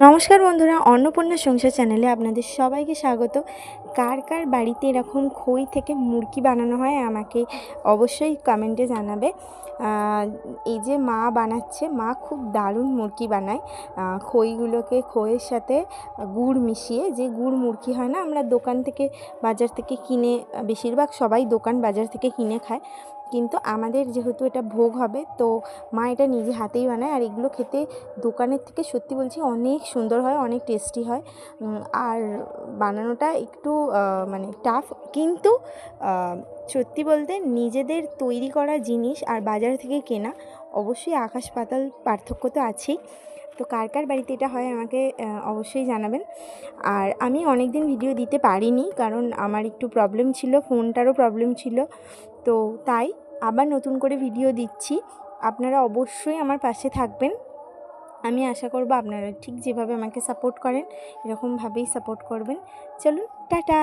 নমস্কার বন্ধুরা, অন্নপূর্ণা সংসার চ্যানেলে আপনাদের সবাইকে স্বাগত। কার কার বাড়িতে এরকম খই থেকে মুরকি বানানো হয় আমাকে অবশ্যই কমেন্টে জানাবে। এই যে মা বানাচ্ছে, মা খুব দারুণ মুরকি বানায়। খইগুলোকে খইয়ের সাথে গুড় মিশিয়ে, যে গুড় মুরকি হয় না, আমরা দোকান থেকে বাজার থেকে কিনে, বেশিরভাগ সবাই দোকান বাজার থেকে কিনে খায়, কিন্তু আমাদের যেহেতু এটা ভোগ হবে, তো মা এটা নিজে হাতেই বানায়। আর এগুলো খেতে দোকানের থেকে সত্যি বলছি অনেক সুন্দর হয়, অনেক টেস্টি হয়। আর বানানোটা একটু মানে টাফ, কিন্তু সত্যি বলতে নিজেদের তৈরি করা জিনিস আর বাজার থেকে কেনা অবশ্যই আকাশ পাতাল পার্থক্য তো আছেই। তো কার কার বাড়িতে এটা হয় আমাকে অবশ্যই জানাবেন। আর আমি অনেক দিন ভিডিও দিতে পারিনি, কারণ আমার একটু প্রবলেম ছিল, ফোনটারও প্রবলেম ছিল, তো তাই আবার নতুন করে ভিডিও দিচ্ছি। আপনারা অবশ্যই আমার পাশে থাকবেন। আমি আশা করব আপনারা ঠিক যেভাবে আমাকে সাপোর্ট করেন এরকমভাবেই সাপোর্ট করবেন। চলুন, টাটা।